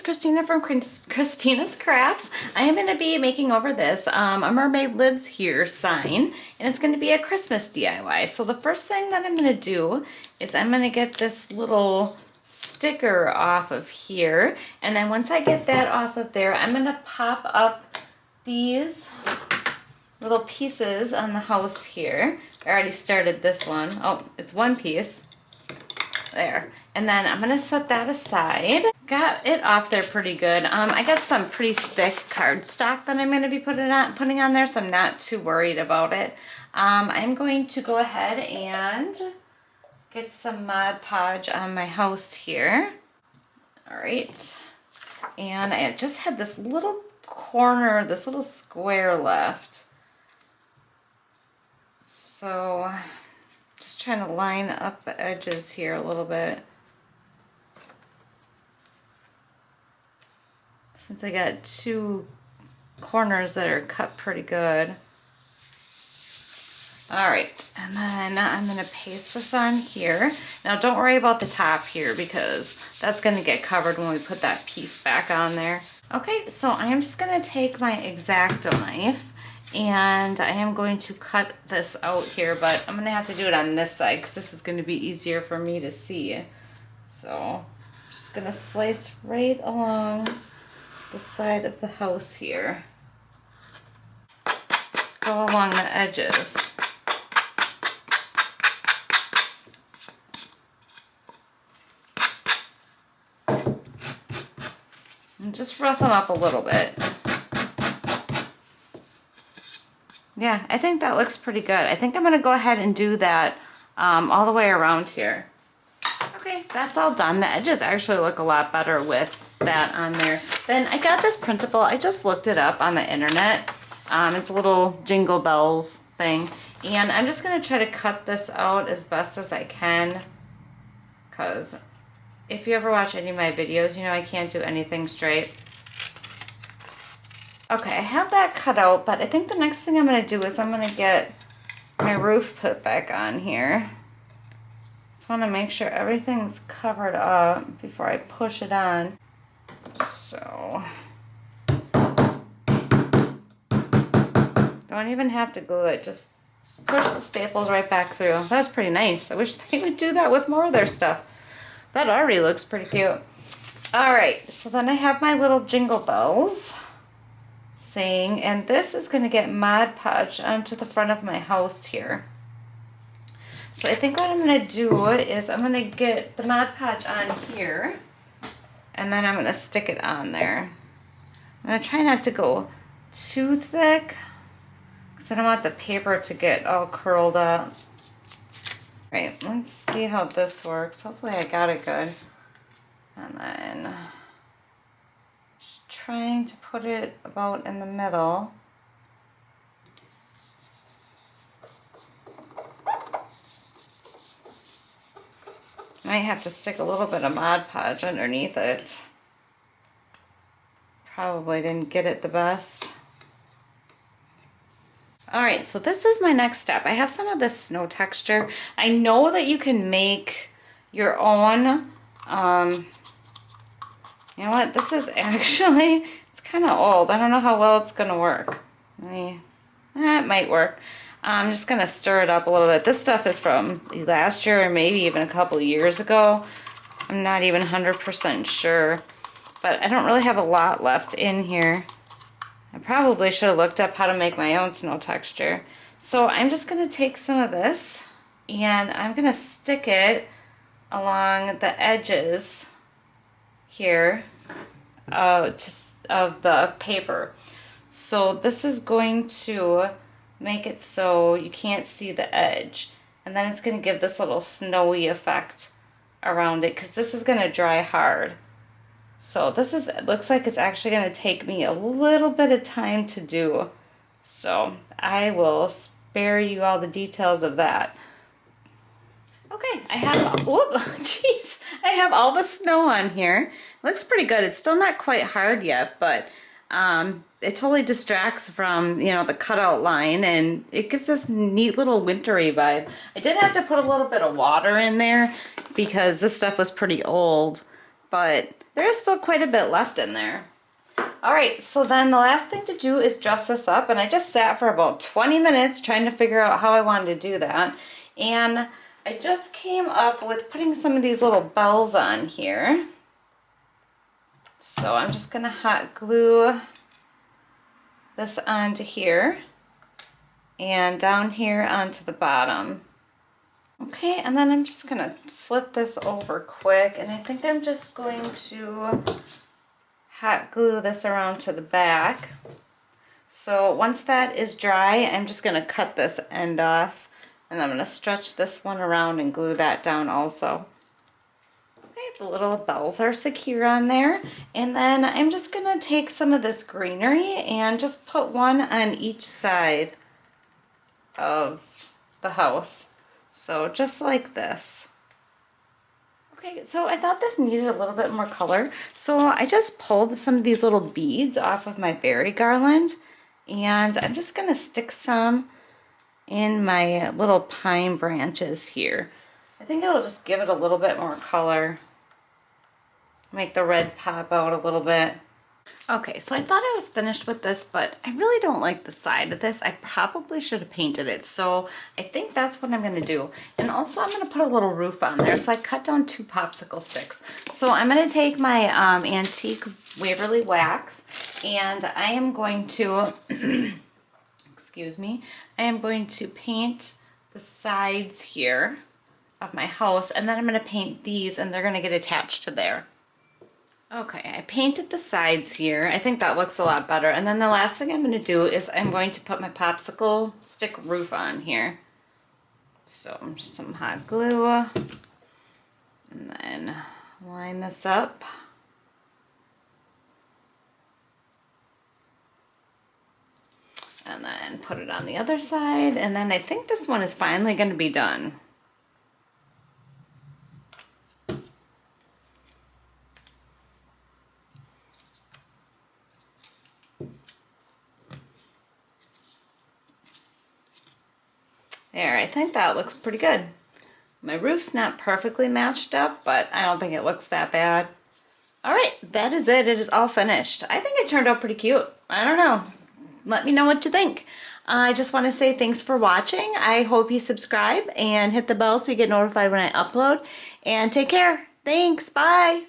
Christina from Christina's Crafts. I am going to be making over this A Mermaid Lives Here sign, and it's going to be a Christmas DIY. So the first thing that I'm going to do is I'm going to get this little sticker off of here, and then once I get that off of there, I'm going to pop up these little pieces on the house here. I already started this one. Oh, it's one piece. There. And then I'm gonna set that aside. Got it off there pretty good. I got some pretty thick cardstock that I'm gonna be putting on there, so I'm not too worried about it. I'm going to go ahead and get some Mod Podge on my house here. All right. And I just had this little corner, this little square left. So just trying to line up the edges here a little bit. Since I got two corners that are cut pretty good. All right, and then I'm gonna paste this on here. Now don't worry about the top here because that's gonna get covered when we put that piece back on there. Okay, so I am just gonna take my X-Acto knife and I am going to cut this out here, but I'm gonna have to do it on this side because this is gonna be easier for me to see. So I'm just gonna slice right along the side of the house here. Go along the edges. And just rough them up a little bit. Yeah, I think that looks pretty good. I think I'm gonna go ahead and do that all the way around here. Okay, that's all done. The edges actually look a lot better with that on there. Then I got this printable. I just looked it up on the internet. It's a little Jingle Bells thing. And I'm just gonna try to cut this out as best as I can, because if you ever watch any of my videos, you know I can't do anything straight. Okay, I have that cut out, but I think the next thing I'm gonna do is I'm gonna get my roof put back on here. Just wanna make sure everything's covered up before I push it on. So, don't even have to glue it, just push the staples right back through. That was pretty nice. I wish they would do that with more of their stuff. That already looks pretty cute. All right, so then I have my little Jingle Bells saying, and this is gonna get Mod Podge onto the front of my house here. So I think what I'm gonna do is I'm gonna get the Mod Podge on here, and then I'm gonna stick it on there. I'm gonna try not to go too thick, because I don't want the paper to get all curled up. Right, let's see how this works. Hopefully I got it good. And then just trying to put it about in the middle. Might have to stick a little bit of Mod Podge underneath it. Probably didn't get it the best. Alright, so this is my next step. I have some of this snow texture. I know that you can make your own, you know what, this is actually, it's kind of old. I don't know how well it's going to work. It might work. I'm just going to stir it up a little bit. This stuff is from last year or maybe even a couple years ago. I'm not even 100% sure, but I don't really have a lot left in here. I probably should have looked up how to make my own snow texture. So I'm just going to take some of this and I'm going to stick it along the edges here of the paper. So this is going to make it so you can't see the edge. And then it's going to give this little snowy effect around it because this is going to dry hard. So this is, it looks like it's actually going to take me a little bit of time to do. So I will spare you all the details of that. Okay, I have, I have all the snow on here. It looks pretty good. It's still not quite hard yet, but it totally distracts from, you know, the cutout line, and it gives this neat little wintry vibe. I did have to put a little bit of water in there because this stuff was pretty old. but there is still quite a bit left in there. All right, so then the last thing to do is dress this up, and I just sat for about 20 minutes trying to figure out how I wanted to do that. And I just came up with putting some of these little bells on here. So I'm just gonna hot glue this onto here and down here onto the bottom. Okay, and then I'm just gonna flip this over quick, and I think I'm just going to hot glue this around to the back. So once that is dry, I'm just gonna cut this end off, and I'm gonna stretch this one around and glue that down also. Okay, the little bells are secure on there. And then I'm just gonna take some of this greenery and just put one on each side of the house. So just like this. Okay, so I thought this needed a little bit more color. So I just pulled some of these little beads off of my berry garland, and I'm just gonna stick some in my little pine branches here. I think it'll just give it a little bit more color. Make the red pop out a little bit. Okay, so I thought I was finished with this, but I really don't like the side of this. I probably should have painted it, so I think that's what I'm gonna do. And also I'm gonna put a little roof on there, so I cut down 2 popsicle sticks. So I'm gonna take my antique Waverly wax, and I am going to, excuse me, I am going to paint the sides here of my house, and then I'm gonna paint these, and they're gonna get attached to there. Okay, I painted the sides here. I think that looks a lot better. And then the last thing I'm going to do is I'm going to put my popsicle stick roof on here. So just some hot glue. And then line this up. And then put it on the other side. And then I think this one is finally going to be done. There, I think that looks pretty good. My roof's not perfectly matched up, but I don't think it looks that bad. All right, that is it. It is all finished. I think it turned out pretty cute. I don't know. Let me know what you think. I just want to say thanks for watching. I hope you subscribe and hit the bell so you get notified when I upload. And take care. Thanks. Bye.